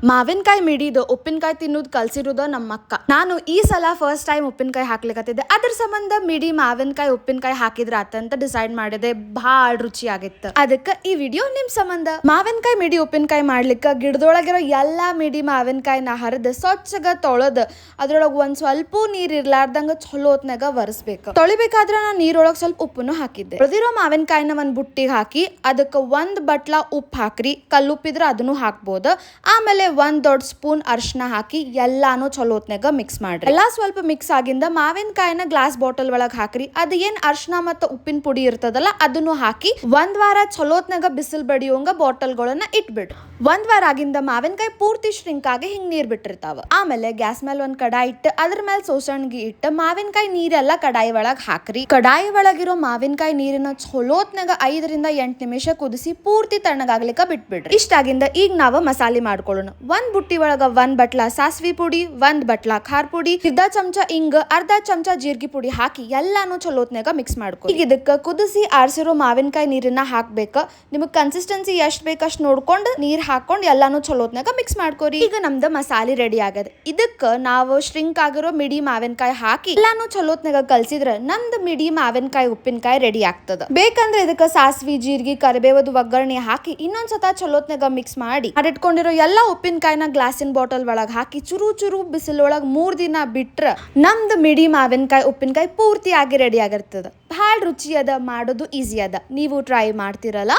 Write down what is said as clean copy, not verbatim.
ಮಾವಿನಕಾಯಿ ಮಿಡಿದು ಉಪ್ಪಿನಕಾಯಿ ತಿನ್ನೋದು ಕಲ್ಸಿರೋದು ನಮ್ಮ ಅಕ್ಕ. ನಾನು ಈ ಸಲ ಫಸ್ಟ್ ಟೈಮ್ ಉಪ್ಪಿನಕಾಯಿ ಹಾಕ್ಲಿಕತ್ತಿದ್ದೆ. ಅದ್ರ ಸಂಬಂಧ ಮಿಡಿ ಮಾವಿನಕಾಯಿ ಉಪ್ಪಿನಕಾಯಿ ಹಾಕಿದ್ರ ಆತಂತ ಡಿಸೈಡ್ ಮಾಡಿದೆ. ಭಾಳ ರುಚಿ ಆಗಿತ್ತು. ಅದಕ್ಕೆ ಈ ವಿಡಿಯೋ ನಿಮ್ ಸಂಬಂಧ. ಮಾವಿನಕಾಯಿ ಮಿಡಿ ಉಪ್ಪಿನಕಾಯಿ ಮಾಡ್ಲಿಕ್ಕೆ ಗಿಡದೊಳಗಿರೋ ಎಲ್ಲಾ ಮಿಡಿ ಮಾವಿನಕಾಯಿನ ಹರಿದು ಸ್ವಚ್ಛಗ ತೊಳೆದು ಅದ್ರೊಳಗೆ ಒಂದ್ ಸ್ವಲ್ಪ ನೀರ್ ಇರ್ಲಾರ್ದಂಗ ಚಲೋ ಹೊತ್ನಾಗ ಒರೆಸ್ಬೇಕು. ತೊಳಿಬೇಕಾದ್ರೆ ನಾನು ನೀರೊಳಗೆ ಸ್ವಲ್ಪ ಉಪ್ಪನ್ನು ಹಾಕಿದ್ದೆ. ತೊಳೆದಿರೋ ಮಾವಿನಕಾಯಿನ ಒಂದ್ ಬುಟ್ಟಿಗೆ ಹಾಕಿ ಅದಕ್ಕೆ ಒಂದ್ ಬಟ್ಲ ಉಪ್ಪು ಹಾಕ್ರಿ. ಕಲ್ಲುಪ್ಪಿದ್ರೆ ಅದನ್ನು ಹಾಕ್ಬೋದು. ಆಮೇಲೆ ಒಂದ್ ದೊಡ್ಡ ಸ್ಪೂನ್ ಅರ್ಶನ ಹಾಕಿ ಎಲ್ಲಾನು ಚಲೋ ಹೊತ್ನಾಗ ಮಿಕ್ಸ್ ಮಾಡ್ರಿ. ಎಲ್ಲಾ ಸ್ವಲ್ಪ ಮಿಕ್ಸ್ ಆಗಿಂದ ಮಾವಿನಕಾಯಿನ ಗ್ಲಾಸ್ ಬಾಟಲ್ ಒಳಗ್ ಹಾಕ್ರಿ. ಅದ ಏನ್ ಅರ್ಶನ ಮತ್ತು ಉಪ್ಪಿನ ಪುಡಿ ಇರ್ತದಲ್ಲ ಅದನ್ನು ಹಾಕಿ ಒಂದ್ ವಾರ ಚಲೋ ಹೊತ್ನಾಗ ಬಿಸಿಲ್ ಬಡಿಯೋಂಗ ಬಾಟಲ್ಗಳನ್ನ ಇಟ್ಬಿಡ್ರಿ. ಒಂದ್ ವಾರ ಆಗಿಂದ ಮಾವಿನಕಾಯಿ ಪೂರ್ತಿ ಶ್ರಿಂಕ್ ಆಗಿ ಹಿಂಗ್ ನೀರ್ ಬಿಟ್ಟಿರ್ತಾವ. ಆಮೇಲೆ ಗ್ಯಾಸ್ ಮೇಲೆ ಒಂದ್ ಕಡಾಯಿ ಇಟ್ಟು ಅದ್ರ ಮೇಲೆ ಸೋಸಣಿಗೆ ಇಟ್ಟು ಮಾವಿನಕಾಯಿ ನೀರೆಲ್ಲ ಕಡಾಯಿ ಒಳಗ್ ಹಾಕ್ರಿ. ಕಡಾಯಿ ಒಳಗಿರೋ ಮಾವಿನಕಾಯಿ ನೀರಿನ ಚಲೋ ಹೊತ್ನಾಗ 5 ರಿಂದ 8 ನಿಮಿಷ ಕುದಿಸಿ ಪೂರ್ತಿ ತಣ್ಣಗಾಗ್ಲಿಕ್ಕ ಬಿಟ್ಬಿಡ್ರಿ. ಇಷ್ಟಾಗಿಂದ ಈಗ ನಾವು ಮಸಾಲೆ ಮಾಡ್ಕೊಳ್ಳೋಣ. ಒಂದ್ ಬುಟ್ಟಿ ಒಳಗ ಒಂದ್ ಬಟ್ಲ ಸಾಸ್ವಿ ಪುಡಿ, ಒಂದ್ ಬಟ್ಲ ಖಾರ ಪುಡಿ, ಅರ್ಧ ಚಮಚ ಇಂಗ, ಅರ್ಧ ಚಮಚ ಜೀರಿಗೆ ಪುಡಿ ಹಾಕಿ ಎಲ್ಲಾನು ಚಲೋ ಹೊತ್ನಾಗ ಮಿಕ್ಸ್ ಮಾಡ್ಕೊ. ಈಗ ಇದಕ್ಕ ಕುದಿಸಿ ಆರಿಸಿರೋ ಮಾವಿನಕಾಯಿ ನೀರನ್ನ ಹಾಕ್ಬೇಕ. ನಿಮಗ್ ಕನ್ಸಿಸ್ಟೆನ್ಸಿ ಎಷ್ಟ್ ಬೇಕಷ್ಟ್ ನೋಡ್ಕೊಂಡು ನೀರ್ ಹಾಕೊಂಡ್ ಎಲ್ಲಾನು ಚಲೋ ಹೊತ್ನಾಗ ಮಿಕ್ಸ್ ಮಾಡ್ಕೋರಿ. ಈಗ ನಮ್ದು ಮಸಾಲೆ ರೆಡಿ ಆಗದ. ಇದಕ್ಕ ನಾವು ಶ್ರಿಂಕ್ ಆಗಿರೋ ಮಿಡಿ ಮಾವಿನಕಾಯಿ ಹಾಕಿ ಎಲ್ಲಾನು ಚಲೋ ಹೊತ್ನಾಗ ಕಲ್ಸಿದ್ರ ನಮ್ದು ಮಿಡಿ ಮಾವಿನಕಾಯಿ ಉಪ್ಪಿನಕಾಯಿ ರೆಡಿ ಆಗ್ತದ. ಬೇಕಂದ್ರೆ ಇದಕ್ಕ ಸಾಸ್ವಿ, ಜೀರಿಗೆ, ಕರಿಬೇವದ ಒಗ್ಗರಣೆ ಹಾಕಿ ಇನ್ನೊಂದ್ಸತ ಚಲೋ ಹೊತ್ನಾಗ ಮಿಕ್ಸ್ ಮಾಡಿ ಮಾಡಿಟ್ಕೊಂಡಿರೋ ಎಲ್ಲಾ ಉಪ್ಪಿನಕಾಯಿನ ಗ್ಲಾಸಿನ ಬಾಟಲ್ ಒಳಗೆ ಹಾಕಿ ಚುರು ಚುರು ಬಿಸಿಲೊಳಗೆ 3 ದಿನ ಬಿಟ್ರ ನಮ್ದು ಮಿಡಿ ಮಾವಿನಕಾಯಿ ಉಪ್ಪಿನಕಾಯಿ ಪೂರ್ತಿ ಆಗಿ ರೆಡಿ ಆಗಿರ್ತದ. ಭಾಳ ರುಚಿ ಅದ, ಮಾಡೋದು ಈಸಿ ಅದ. ನೀವು ಟ್ರೈ ಮಾಡ್ತಿರಲ್ಲ.